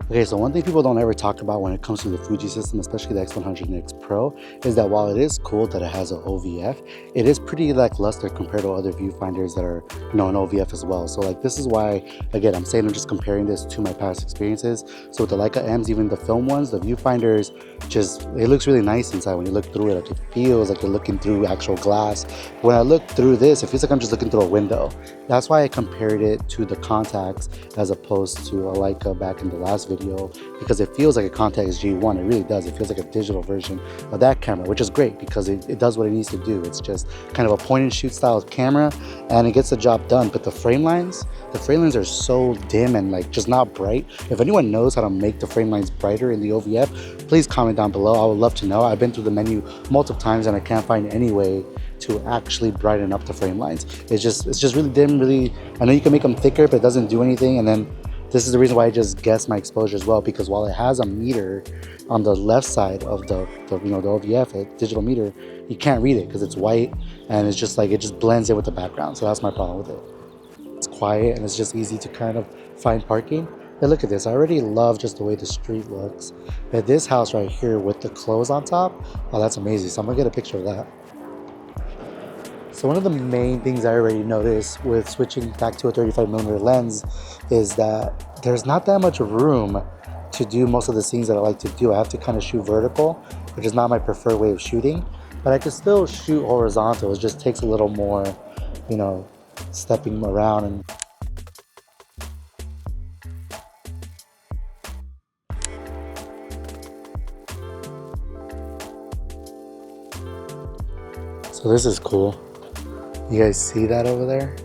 Okay, so one thing people don't ever talk about when it comes to the Fuji system, especially the X100 and X Pro, is that while it is cool that it has an OVF, it is pretty lackluster compared to other viewfinders that are, an OVF as well. So like this is why, again, I'm saying I'm just comparing this to my past experiences. So with the Leica M's, even the film ones, the viewfinders it looks really nice inside when you look through it. Like it feels like you're looking through actual glass. When I look through this, it feels like I'm just looking through a window. That's why I compared it to the Contax as opposed to a Leica back in the last video, because it feels like a Contax G1. It really does. It feels like a digital version of that camera, which is great because it does what it needs to do. It's just kind of a point and shoot style camera and it gets the job done. But the frame lines are so dim and like just not bright. If anyone knows how to make the frame lines brighter in the OVF, please comment down below. I would love to know. I've been through the menu multiple times and I can't find any way to actually brighten up the frame lines. It's just really dim. Really, I know you can make them thicker, but it doesn't do anything. And then this is the reason why I just guess my exposure as well, because while it has a meter on the left side of the OVF, a digital meter, you can't read it because it's white and it's just like it just blends in with the background. So that's my problem with it. It's quiet and it's just easy to kind of find parking. But look at this, I already love just the way the street looks. But this house right here with the clothes on top, oh, that's amazing. So I'm gonna get a picture of that. So one of the main things I already noticed with switching back to a 35mm lens is that there's not that much room to do most of the scenes that I like to do. I have to kind of shoot vertical, which is not my preferred way of shooting, but I can still shoot horizontal. It just takes a little more, stepping around and so this is cool. You guys see that over there?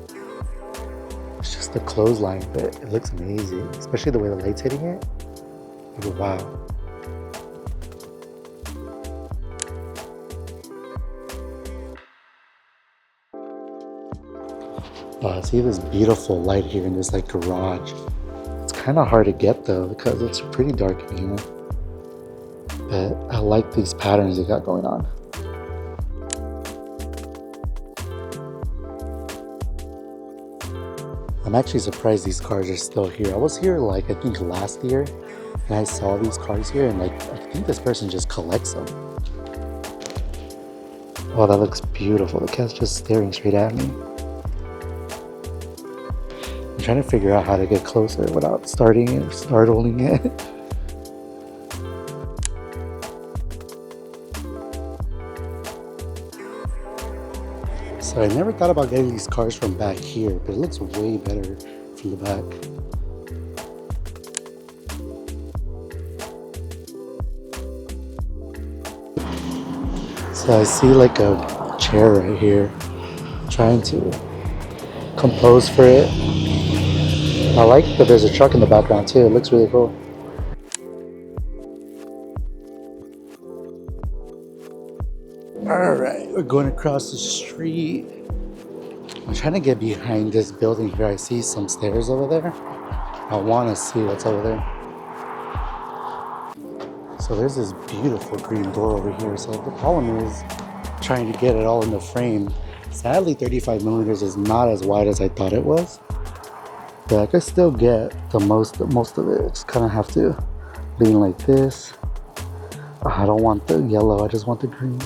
It's just the clothesline, but it looks amazing, especially the way the light's hitting it. Wow. Wow, see this beautiful light here in this like garage. It's kind of hard to get though because it's pretty dark in here. But I like these patterns they got going on. I'm actually surprised these cars are still here. I was here like I think last year and I saw these cars here and like I think this person just collects them. Oh, that looks beautiful. The cat's just staring straight at me. I'm trying to figure out how to get closer without startling it. So I never thought about getting these cars from back here, but it looks way better from the back. So I see like a chair right here, trying to compose for it. I like that there's a truck in the background too, it looks really cool. Alright, we're going across the street. I'm trying to get behind this building here. I see some stairs over there. I want to see what's over there. So there's this beautiful green door over here. So the problem is trying to get it all in the frame. Sadly, 35mm is not as wide as I thought it was. But I could still get the most of it. Just kind of have to lean like this. I don't want the yellow, I just want the green.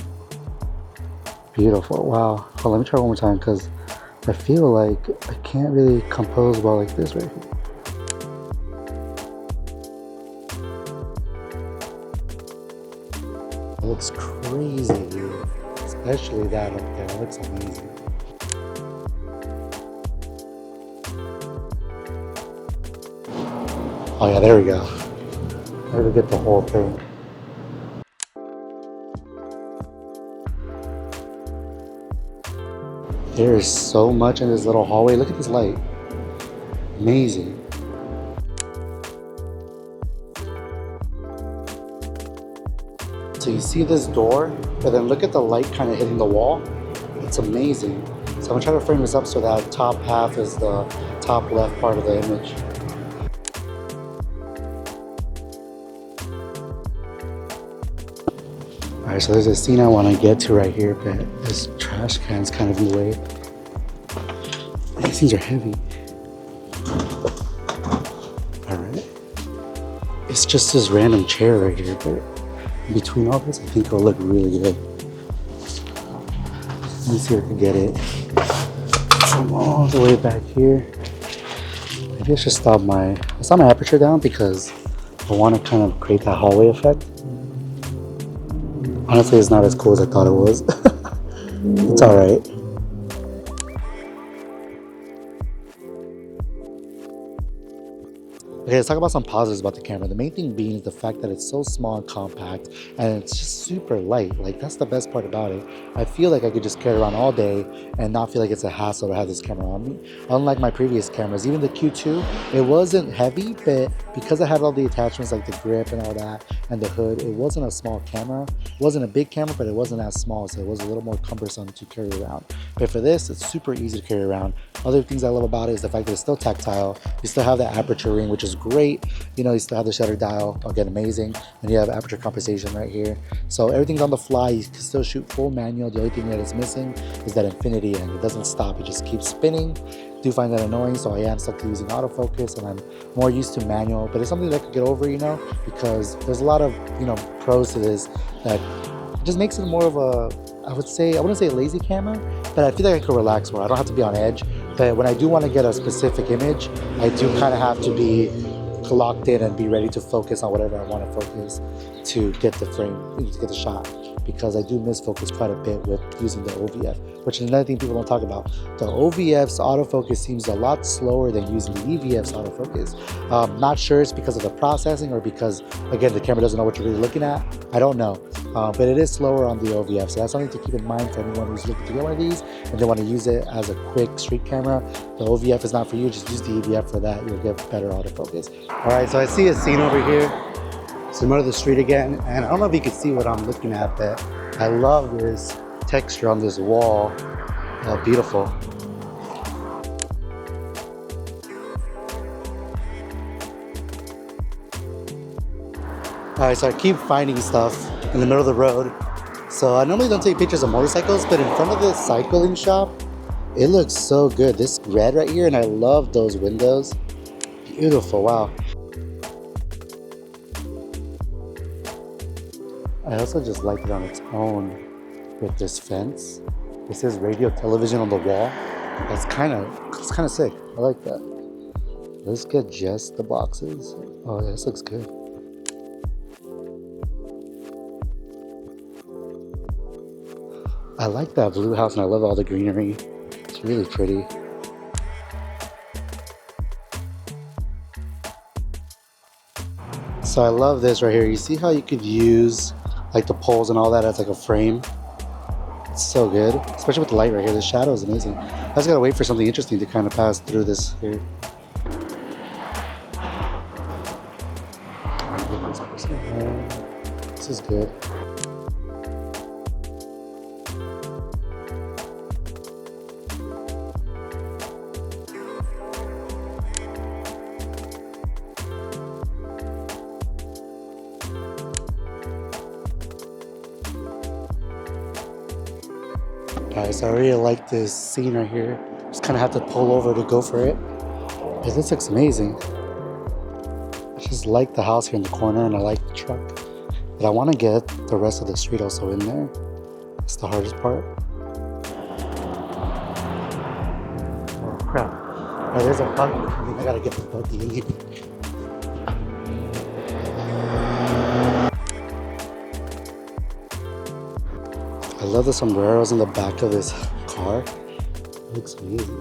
Beautiful, wow. Oh, let me try one more time because I feel like I can't really compose well like this right here. It looks crazy, dude. Especially that up there, it looks amazing. Oh yeah, there we go. There we get the whole thing. There is so much in this little hallway. Look at this light. Amazing. So you see this door, but then look at the light kind of hitting the wall. It's amazing. So I'm gonna try to frame this up so that top half is the top left part of the image. Alright, so there's a scene I want to get to right here, but this trash can's kind of in the way. These things are heavy. Alright. It's just this random chair right here, but between all this, I think it'll look really good. Let me see if I can get it from all the way back here. Maybe I should stop my aperture down because I want to kind of create that hallway effect. Honestly, it's not as cool as I thought it was. It's alright. Okay, let's talk about some positives about the camera. The main thing being is the fact that it's so small and compact, and it's just super light. Like, that's the best part about it. I feel like I could just carry it around all day and not feel like it's a hassle to have this camera on me. Unlike my previous cameras, even the Q2, it wasn't heavy, but because I had all the attachments like the grip and all that, and the hood, it wasn't a small camera. It wasn't a big camera, but it wasn't as small, so it was a little more cumbersome to carry around. But for this, it's super easy to carry around. Other things I love about it is the fact that it's still tactile. You still have that aperture ring, which is great. You know, you still have the shutter dial, again, amazing. And you have aperture compensation right here. So everything's on the fly. You can still shoot full manual. The only thing that is missing is that infinity, and it doesn't stop. It just keeps spinning. I do find that annoying, so I am stuck to using autofocus, and I'm more used to manual. But it's something that I could get over, you know, because there's a lot of, you know, pros to this that just makes it more of a, I wouldn't say a lazy camera, but I feel like I could relax more. I don't have to be on edge. But when I do want to get a specific image, I do kind of have to be locked in and be ready to focus on whatever I want to focus to get the frame, to get the shot. Because I do miss focus quite a bit with using the OVF, which is another thing people don't talk about. The OVF's autofocus seems a lot slower than using the EVF's autofocus. Not sure it's because of the processing or because, again, the camera doesn't know what you're really looking at. I don't know, but it is slower on the OVF, so that's something to keep in mind for anyone who's looking to get one of these and they want to use it as a quick street camera. The OVF is not for you, just use the EVF for that. You'll get better autofocus. All right, so I see a scene over here. So I'm out of the street again, and I don't know if you can see what I'm looking at, but I love this texture on this wall. Beautiful. All right, so I keep finding stuff in the middle of the road. So I normally don't take pictures of motorcycles, but in front of this cycling shop, it looks so good. This red right here, and I love those windows. Beautiful, wow. I also just like it on its own with this fence. It says radio television on the wall. It's kind of sick. I like that. Let's get just the boxes. Oh, this looks good. I like that blue house, and I love all the greenery. It's really pretty. So I love this right here. You see how you could use like the poles and all that as like a frame? It's so good, especially with the light right here. The shadow is amazing. I just gotta wait for something interesting to kind of pass through this here. This is good. Guys, I really like this scene right here. Just kind of have to pull over to go for it. Hey, this looks amazing. I just like the house here in the corner, and I like the truck. But I want to get the rest of the street also in there. That's the hardest part. Oh crap. Oh, there's a bug. I gotta get the buggy in here. I love the sombreros in the back of this car. It looks amazing.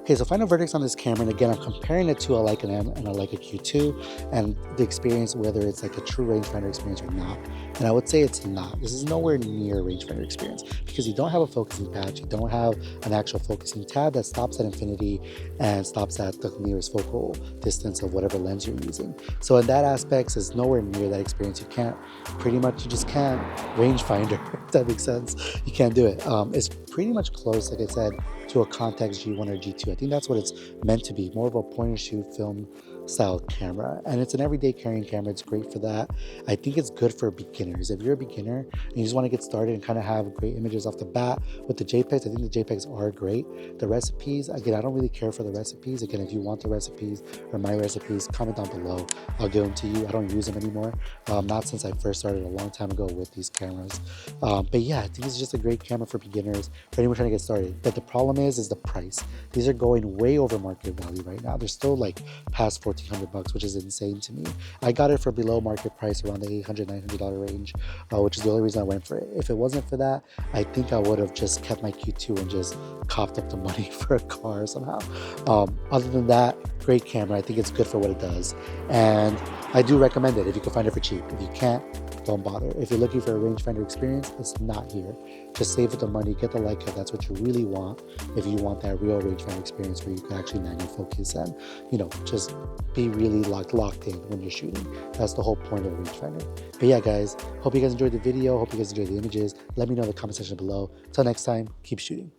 Okay, so final verdicts on this camera, and again, I'm comparing it to a Leica M and a Leica Q2, and the experience, whether it's like a true rangefinder experience or not. And I would say it's not. This is nowhere near a rangefinder experience because you don't have a focusing patch, you don't have an actual focusing tab that stops at infinity and stops at the nearest focal distance of whatever lens you're using. So in that aspect, it's nowhere near that experience. You just can't rangefinder, if that makes sense. You can't do it. It's pretty much close, like I said, to a Contax G1 or G2. I think that's what it's meant to be, more of a point and shoot film style camera, and it's an everyday carrying camera. It's great for that. I think it's good for beginners. If you're a beginner and you just want to get started and kind of have great images off the bat with the JPEGs, I think the JPEGs are great. The recipes, again, I don't really care for the recipes. Again, if you want the recipes or my recipes, comment down below. I'll give them to you. I don't use them anymore, not since I first started a long time ago with these cameras. But yeah, I think it's just a great camera for beginners, for anyone trying to get started. But the problem is the price. These are going way over market value right now. They're still like past $1,400, which is insane to me. I got it for below market price, around the $800, $900 range, which is the only reason I went for it. If it wasn't for that, I think I would have just kept my Q2 and just coughed up the money for a car somehow. Other than that, great camera. I think it's good for what it does, and I do recommend it if you can find it for cheap. If you can't, don't bother. If you're looking for a rangefinder experience, it's not here. Just save it the money, get the Leica. That's what you really want if you want that real rangefinder experience where you can actually manual focus and, you know, just be really locked in when you're shooting. That's the whole point of a rangefinder. But yeah, guys, hope you guys enjoyed the video. Hope you guys enjoyed the images. Let me know in the comment section below. Till next time, keep shooting.